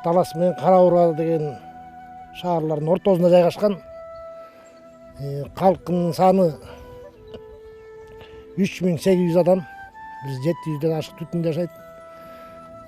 Талас менен Кара Бура деген шаарлардын ортосунда жайгашкан. Халкынын саны 3800 адам. Биз 700дөн ашык түтүн жашайт.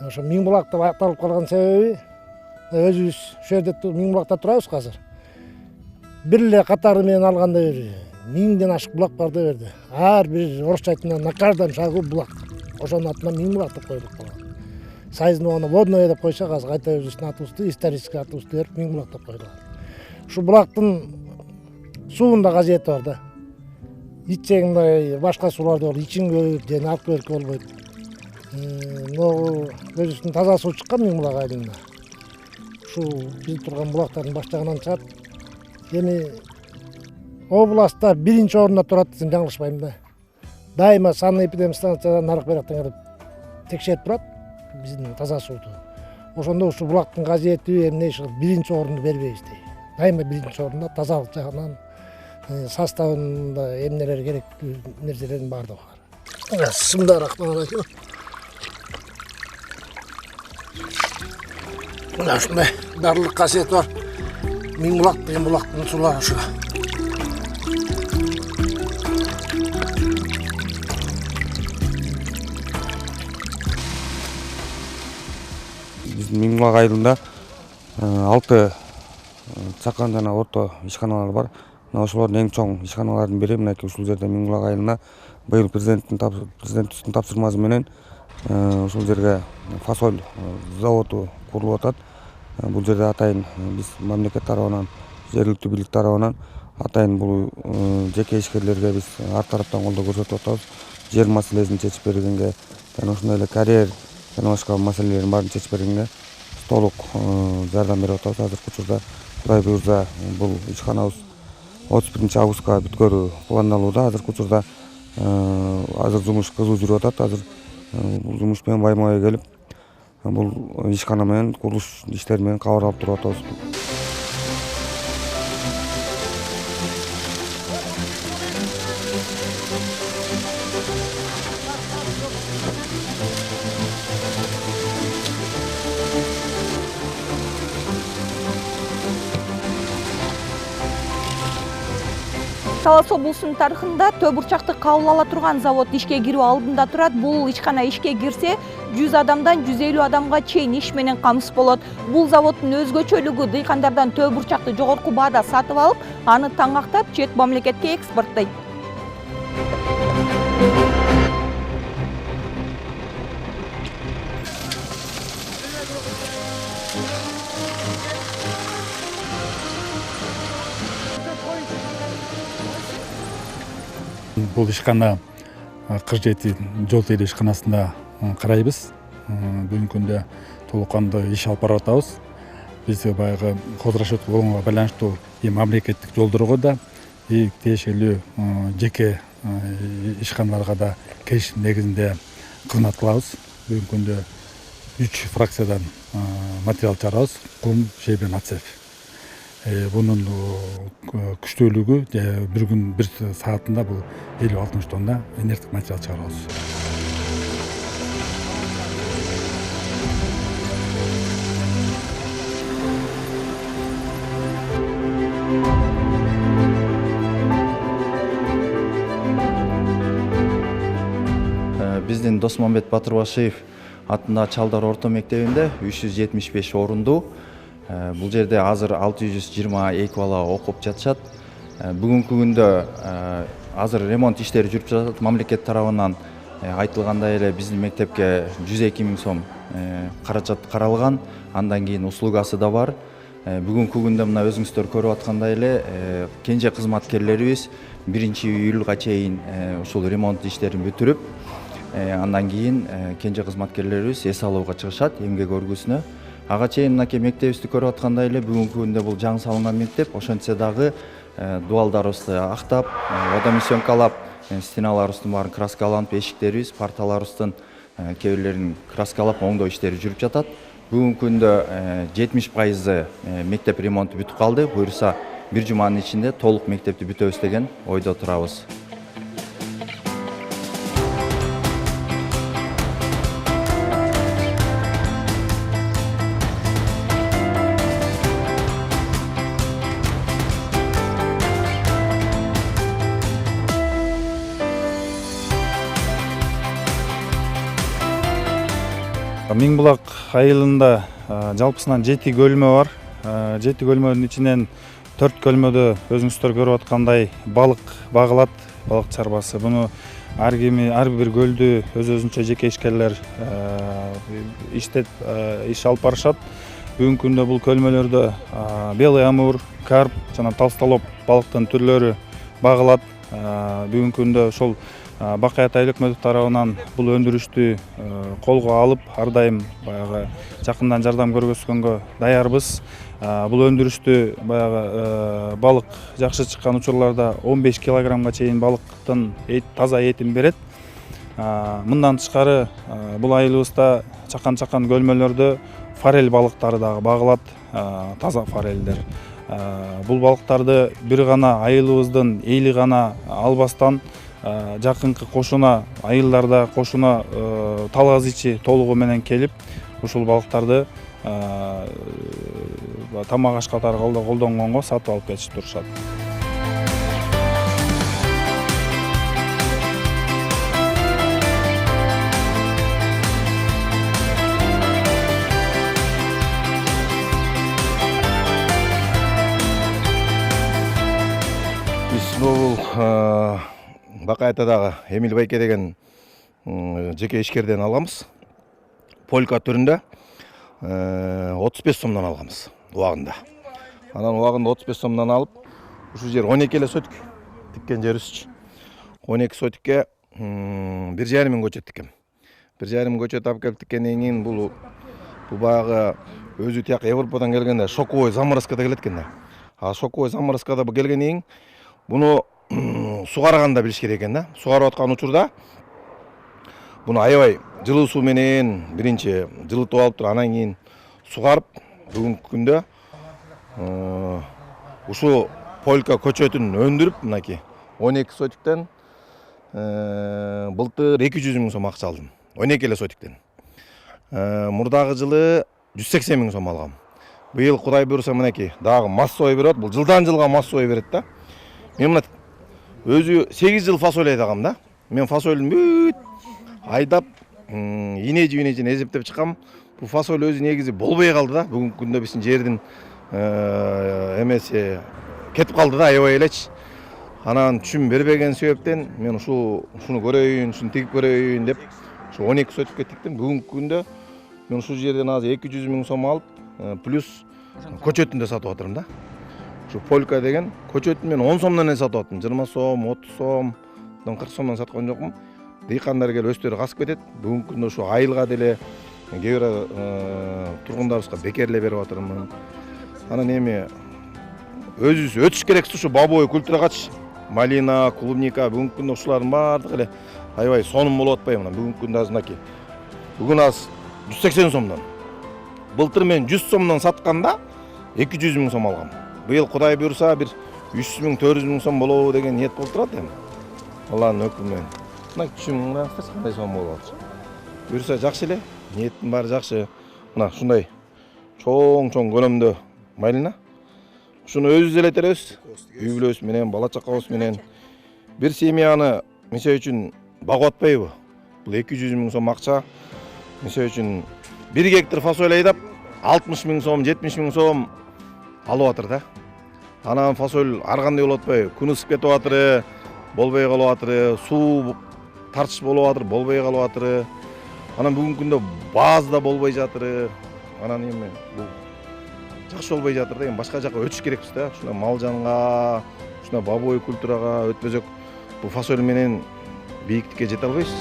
Ошо Миңбулак деп аталып калган себеби өзүбүз ошол жерде Миңбулакта турабыз азыр. Бир эле катары менен алганда 1000ден ашык булак бар да берди. Ар бир орусча айтканда на каждом шагу булак. Ошонун атынан Миңбулак деп коюлуп калган. Союзный водное деп койсок азыр кайта өзүбүздүн атыбызды, исторический атыбызды берип Миңбулак деп коюлган. Ушу булактын суунда казиети бар да. Ичегинде башка сууларды бар, ичиңге же алып берип болбойт. Өзүбүздүн таза суу чыккан Миңбулак айылында. Ушу биз турган булактардын баштагынан чыгат. Эми областта 1-чи орунда турат десем жаңылышпайм да. Дайыма санэпидемстанциядан нарык берактан келип текшерип турат биздин таза сууду. Ошондо ушу булактын казиети эмне иши 1-чи орунду бербейбиз дейт. Дайыма 1-чи орунда тазалык жагынан составында эмнелер керектүү нерселердин баардыгы бар. Сымдарак мына ушундай дарылык касиети бар. Миңбулак деген булактын суулары ушу. Биздин Миңбулак айылында 6 чакан жана орто ишканалар бар. Мына ошолордун эң чоң ишканалардын бири мынакей ушул жерде Миңбулак айылына быйыл президенттин тапшырмасы менен ушул жерге фасоль заводу курулуп атат. Бул жерде атайын биз мамлекет тарабынан, жергиликтүү бийлик тарабынан атайын бул жеке ишкерлерге биз ар тараптан колдоо көрсөтүп атабыз. Жер маселесин чечип бергенге жана ошондой эле карьер жана башка маселелердин баарын чечип бергенге толук жардам берип атабыз. Азыркы учурда Кудай буйрса бул ишканабыз 31-августка бүткөрүү пландалууда. Азыркы учурда азыр жумуш кызуу жүрүп атат. Азыр бул жумуш менен байма-бай келип бул ишкана менен курулуш иштери менен кабар алып туруп атабыз. Талас облусунун тарыхында Төө бурчакты кабыл ала турган завод ишке кирүү алдында турат. Бул ишкана ишке кирсе 100 адамдан 150 адамга чейин иш менен камсыз болот. Бул заводдун өзгөчөлүгү дыйкандардан Төө бурчакты жогорку баада сатып алып, аны таңактап чет мамлекетке экспорттойт. Бул ишкана Кыржети жол тейлөө ишканасында карайбыз. Бүгүнкү күндө толук кандуу иш алып барып атабыз. Биз баягы козурашып болгонго байланыштуу мамлекеттик жолдорго да тиешелүү жеке ишканаларга да келишим негизинде кызмат кылабыз. Бүгүнкү күндө 3 фракциядан материал чыгарабыз. Кум, шебен, ацеп. Bunun күчтүүлүгү bir gün bir saatында бул 50-60 тонна инерттик материал чыгарабыз. Биздин Досмамбет Батырбашиев атындагы Чалдар орто мектебинде 375 орундуу. Бул жерде азыр 622 бала окуп жатышат. Бүгүнкү күндө азыр ремонт иштери жүрүп жатат. Мамлекет тарабынан айтылгандай эле биздин мектепке 102 000 сом каражат каралган. Андан кийин услугасы да бар. Бүгүнкү күндө мына өзүңүздөр көрүп аткандай эле кенже кызматкерлерибиз 1-июлга чейин ушул ремонт иштерин бүтүрүп, андан кийин кенже кызматкерлерибиз эс алууга чыгышат эмгек өргүсүнө. Ага чейин мынакей мектебибизди көрүп аткандай эле бүгүнкү күндө бул жаңы салынган мектеп. Ошентсе дагы дуалдарыбызды актап, водомесёнкалап, стеналарыбыздын баарын краскаланып, эшиктерибиз, парталарыбыздын кээ бирлерин краскалап, оңдоо иштери жүрүп жатат. Бүгүнкү күндө 70% мектеп ремонту бүтүп калды. Буюрса бир жуманын ичинде толук мектепти бүтөбүз деген ойдо турабыз. Миңбулак айылында жалпысынан 7 көлмө бар. 7 көлмөнүн ичинен 4 көлмөдө өзүңүздөр көрүп аткандай балык багылат, балык чарбасы. Буну ар бир көлдү өзүнчө жеке ишкерлер иш алып барышат. Бүгүнкү күндө бул көлмөлөрдө белый амур, карп жана толстолоб балыктын түрлөрү багылат. Бүгүнкү күндө ошол Бакай Атай өкмөтү тарабынан бул өндүрүштү колго алып, ар дайым баягы жакындан жардам көргөзгөнгө даярбыз. Бул өндүрүштү баягы балык жакшы чыккан учурларда 15 килограммга чейин балыктын таза этин берет. Мындан тышкары бул айылыбызда чакан көлмөлөрдө форель балыктары дагы багылат, таза форельдер. Бул балыктарды бир гана айылыбыздын эли гана албастан жакынкы кошуна айылдарда кошуна талгаз ичи толугу менен келип ушул балыктарды тамак аш катары колдонгонго сатып алып кетишип турушат. Биз бул Бакай Атайдагы Эмил Байке деген жеке ишкерден алганбыз. Полька түрүндө 35 сомдон алганбыз убагында. Анан убагында 35 сомдон алып, ушул жер 12 эле сотик тиккен жерибизчи. 12 сотикке 1,5 миң көчөт тиккем. 1,5 миң көчөт алып келип тиккенден кийин бул баягы өзү тияк Европадан келгенде шоковой заморозкада келет экен да. Шоковой заморозкада келгенден кийин буну сугарганда билиш керек экен да. Сугарып аткан учурда буну аябай жылуу суу менен биринчи жылытып алып туруп, анан кийин сугарып, бүгүнкү күндө ушу полька көчөтүн өндүрүп, мынакей 12 сотиктен былтыр 200 миң сом акча алдым. 12 эле сотиктен. Мурдагы жылы 180 миң сом алгам. Быйыл Кудай буйруса мынакей дагы массовый берет. Бул жылдан жылга массовый берет да. Мен мына өзү 8 жыл фасоль айдагам да. Мен фасольдун бүт айдап инежин эзептеп чыккам. Бул фасоль өзү негизи болбой калды да. Бүгүнкү күндө биздин жердин эмеси кетип калды да, аябай элечи. Анан түшүм бербеген себептен мен ушуну көрөйүн, ушуну тигип көрөйүн деп ушу 12 сотикке тиктим. Бүгүнкү күндө мен ушул жерден азыр 200 миң сом алып, плюс көчөтүн да сатып атырмын да. Ушу полька деген көчөтүн мен 10 сомдон эле сатып аттым. 20 сом, 30 сом, 40 сомдон саткан жокмун. Дыйкандар келип өстөрү касып кетет. Бүгүнкү күндө ушу айылга деле кээ бир тургундарыбызга бекерле берип атырмын. Анан эми өзүбүз өтүш керекпиз ушу бобой культурагачы. Малина, клубника, бүгүнкү күндө ушулардын баардыгы эле аябай сонун болуп атпайбы мына. Бүгүнкү күндө азыркы. Бүгүн аз 180 сомдон. Былтыр мен 100 сомдон сатканда 200 миң сом алгам. Быйыл Кудай буйруса бир 300 миң, 400 миң сом болобу деген ниет болуп турат эми. Алланын өкүмү менен. Мына түшүм кандай сом болуп атат. Буйруса жакшы эле, ниеттин баары жакшы. Мына ушундай чоң көлөмдө малина. Ушуну өзүбүз эле теребиз. Үй бүлөбүз менен, бала чакабыз менен. Бир семьяны мисалы үчүн багып атпайбы? Бул 200 миң сом акча. Мисалы үчүн 1 гектар фасоль айдап 60 миң сом, 70 миң сом алып атыр да. Анан фасоль ар кандай болуп атпайбы? Күн ысып кетип атыр, болбой калып атыр, суу тартыш болуп атыр, болбой калып атыр. Анан бүгүнкү күндө базы да болбой жатыр. Анан эми бул жакшы болбой жатыр да, эми башка жака өтүш керекпиз да. Ушуна малжанга, ушуна бобой культурага өтпөсөк бул фасоль менен бийиктикке жете албайбыз.